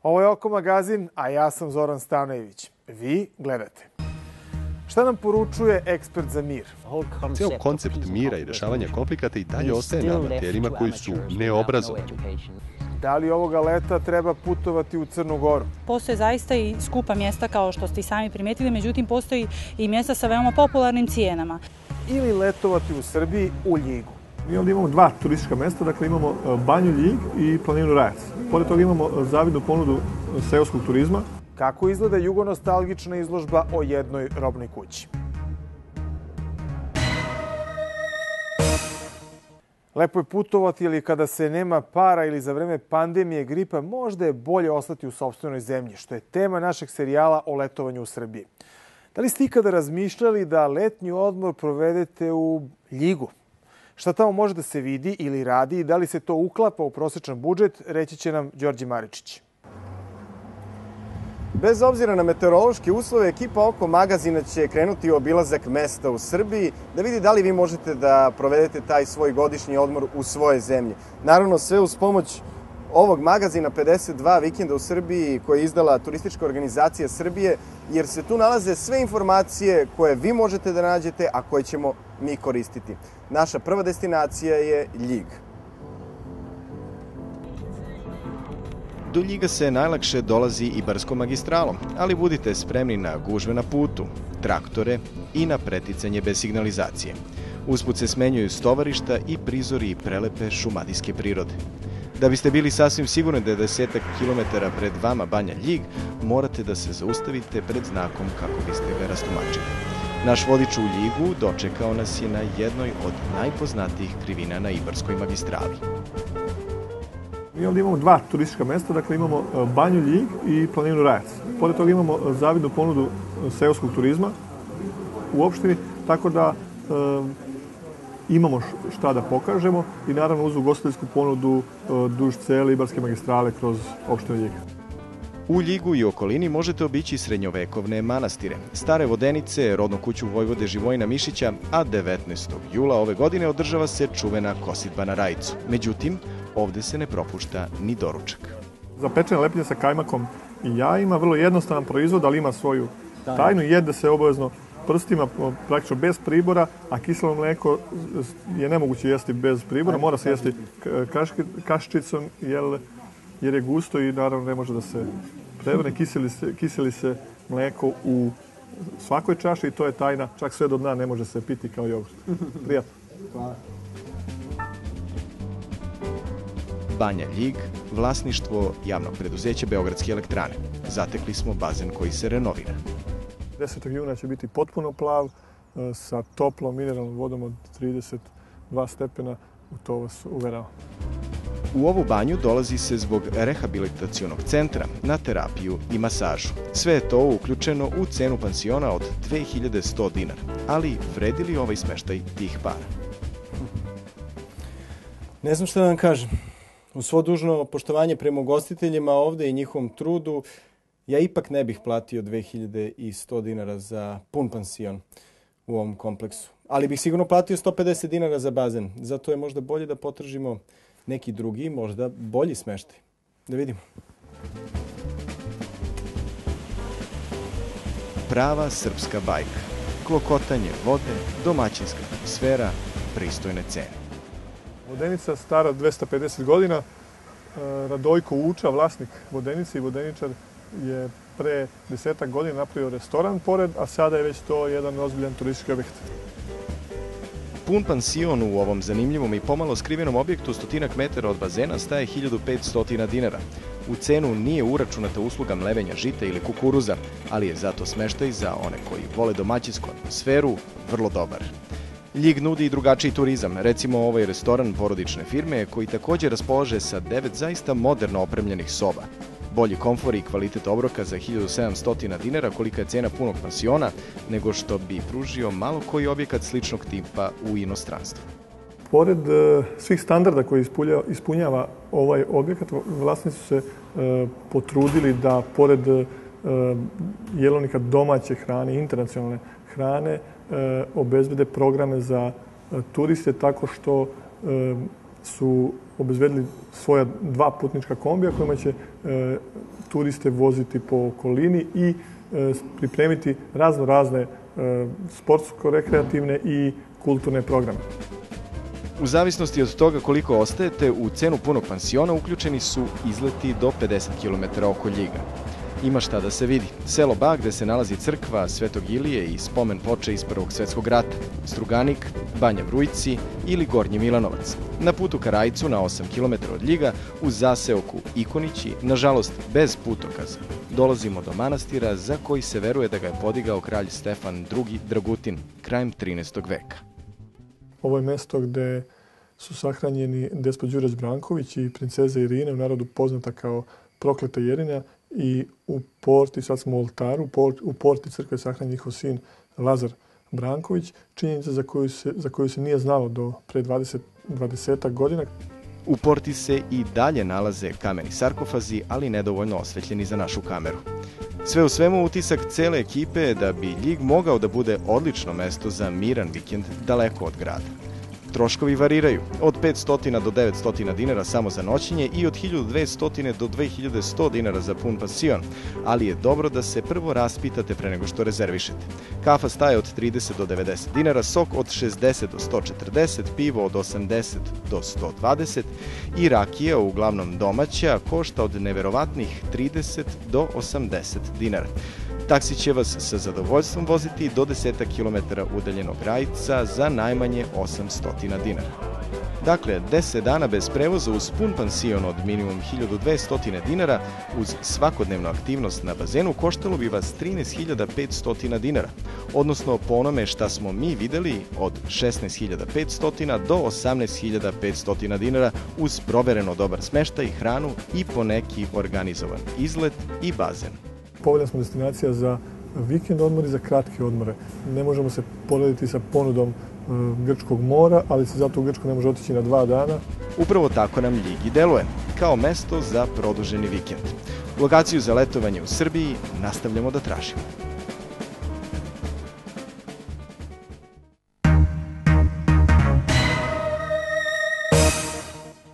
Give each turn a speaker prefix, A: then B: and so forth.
A: Ovo je Oko magazin, a ja sam Zoran Stanojević. Vi gledate. Šta nam poručuje ekspert za mir?
B: Ceo koncept mira i rešavanja konflikata i dalje ostaje na amaterima koji su neobrazovani.
A: Da li ovoga leta treba putovati u Crnu Goru?
C: Postoje zaista i skupa mjesta, kao što ste i sami primetili, međutim postoji i mjesta sa veoma popularnim cijenama.
A: Ili letovati u Srbiji u Ljigu?
D: Mi ovdje imamo dva turistička mesta, dakle imamo Banju Ljig i planinu Rajac. Pored toga imamo zavidnu ponudu seoskog turizma.
A: Kako izgleda jugonostalgična izložba o jednoj robnoj kući? Lepo je putovati, ili kada se nema para ili za vreme pandemije gripa, možda je bolje ostati u sopstvenoj zemlji, što je tema našeg serijala o letovanju u Srbiji. Da li ste ikada razmišljali da letnji odmor provedete u Ljigu? Šta tamo može da se vidi ili radi i da li se to uklapa u prosječan budžet, reći će nam Đorđe Maričić.
E: Bez obzira na meteorološke uslove, ekipa Oko magazina će krenuti u obilazak mesta u Srbiji da vidi da li vi možete da provedete taj svoj godišnji odmor u svojoj zemlji. Naravno, sve uz pomoć ovog magazina 52 vikenda u Srbiji koje je izdala Turistička organizacija Srbije, jer se tu nalaze sve informacije koje vi možete da nađete, a koje ćemo mi koristiti. Naša prva destinacija je Ljig.
F: Do Ljiga se najlakše dolazi Ibarskom magistralom, ali budite spremni na gužve na putu, traktore i na preticanje bez signalizacije. Usput se smenjuju stovarišta i prizori prelepe šumadijske prirode. Da biste bili sasvim sigurni da je 10 kilometara pred vama Banja Ljig, morate da se zaustavite pred znakom kako biste ga rastumačili. Naš vodič u Ljigu dočekao nas je na jednoj od najpoznatijih krivina na Ibarskoj magistrali.
D: Mi ovdje imamo dva turistička mesta, dakle imamo Banju Ljig i planinu Rajac. Pored toga imamo zavidnu ponudu seoskog turizma u opštini, tako da imamo šta da pokažemo i naravno uz ugostiteljsku ponudu duž cele Ibarske magistrale kroz opštinu Ljig.
F: U Ljigu i okolini možete obići srednjovekovne manastire, stare vodenice, rodnu kuću vojvode Živojina Mišića, a 19. jula ove godine održava se čuvena kosidba na Rajicu. Međutim, ovde se ne propušta ni doručak.
D: Zapečene lepinje sa kajmakom i jajima, vrlo jednostavan proizvod, ali ima svoju tajnu. Jede se obavezno prstima, praktično bez pribora, a kiselo mleko je nemoguće jesti bez pribora. Mora se jesti kaščicom, jer je gusto i naravno ne može da se prevrne. Kiseli se mleko u svakoj čaši i to je tajna. Čak sve do dna ne može se piti kao jogurt. Prijatno.
A: Hvala.
F: Banja Ljig, vlasništvo javnog preduzeća Beogradske elektrane. Zatekli smo bazen koji se renovira.
D: 10. juna će biti potpuno plav sa toplom mineralnom vodom od 32 stepena. U to vas uveravam.
F: U ovu banju dolazi se zbog rehabilitacionog centra na terapiju i masažu. Sve je to uključeno u cenu pansiona od 2100 dinara. Ali vredi li ovaj smeštaj tih para?
E: Ne znam šta da vam kažem. U svo dužno poštovanje prema ugostiteljima ovde i njihovom trudu, ja ipak ne bih platio 2100 dinara za pun pansion u ovom kompleksu. Ali bih sigurno platio 150 dinara za bazen. Zato je možda bolje da potražimo neki drugi, možda bolji smeštaj. Da vidimo.
F: Prava srpska bajka. Klokotanje vode, domaćinska atmosfera, pristojne cene.
D: Vodenica stara 250 godina. Radojko Uča, vlasnik vodenice i vodeničar, je pre 10 godina napravio restoran pored, a sada je već to jedan ozbiljan turistički objekt.
F: Pun pansion u ovom zanimljivom i pomalo skrivenom objektu 100 metara od bazena staje 1500 dinara. U cenu nije uračunata usluga mlevenja žita ili kukuruza, ali je zato smeštaj za one koji vole domaćinsku atmosferu vrlo dobar. Ljig nudi i drugačiji turizam, recimo ovaj restoran porodične firme koji također raspolaže sa 9 zaista moderno opremljenih soba. Bolji komfor i kvalitet obroka za 1700 dinara, kolika je cena punog pansiona, nego što bi pružio malo koji objekat sličnog tipa u inostranstvu.
D: Pored svih standarda koje ispunjava ovaj objekat, vlasnici su se potrudili da pored jelovnika domaće hrane, internacionalne hrane, obezbede programe za turiste tako što su obezbedili svoja 2 putnička kombija kojima će turiste voziti po okolini i pripremiti razne sportsko-rekreativne i kulturne programe.
F: U zavisnosti od toga koliko ostajete, u cenu punog pansiona uključeni su izleti do 50 km oko Ljiga. Ima šta da se vidi. Selo Bag, gde se nalazi crkva Svetog Ilije i spomen ploče iz Prvog svetskog rata, Struganik, Banja Vrujci ili Gornji Milanovac. Na putu ka Rajcu, na 8 km od Ljiga, u zaseoku Ikonići, nažalost bez putokaza, dolazimo do manastira za koji se veruje da ga je podigao kralj Stefan II. Dragutin, krajem 13. veka.
D: Ovo je mesto gde su sahranjeni despot Đurađ Branković i princeza Irina, u narodu poznata kao Prokleta Jerina, i u porti, sad smo u oltaru, u porti crkve je sahranjen njihov sin Lazar Branković, činjenica za koju se nije znalo do pre 20 godina.
F: U porti se i dalje nalaze kameni sarkofazi, ali nedovoljno osvetljeni za našu kameru. Sve u svemu, utisak cele ekipe je da bi Ljig mogao da bude odlično mesto za miran vikend daleko od grada. Troškovi variraju od 500 do 900 dinara samo za noćenje i od 1200 do 2100 dinara za pun pansion, ali je dobro da se prvo raspitate pre nego što rezervišete. Kafa staje od 30 do 90 dinara, sok od 60 do 140, pivo od 80 do 120 i rakija, uglavnom domaća, košta od neverovatnih 30 do 80 dinara. Taksi će vas sa zadovoljstvom voziti do 10 km udaljenog Rajca za najmanje 800 dinara. Dakle, 10 dana bez prevoza uz pun pansion od minimum 1200 dinara uz svakodnevnu aktivnost na bazenu koštalo bi vas 13.500 dinara, odnosno po onome šta smo mi videli od 16.500 do 18.500 dinara uz provereno dobar smeštaj, hranu i poneki organizovan izlet i bazen.
D: Povoljna smo destinacija za vikend odmor i za kratke odmore. Ne možemo se porediti sa ponudom Grčkog mora, ali se zato u Grčku ne može otići na 2 dana.
F: Upravo tako nam Ljig i deluje, kao mesto za produženi vikend. Lokaciju za letovanje u Srbiji nastavljamo da tražimo.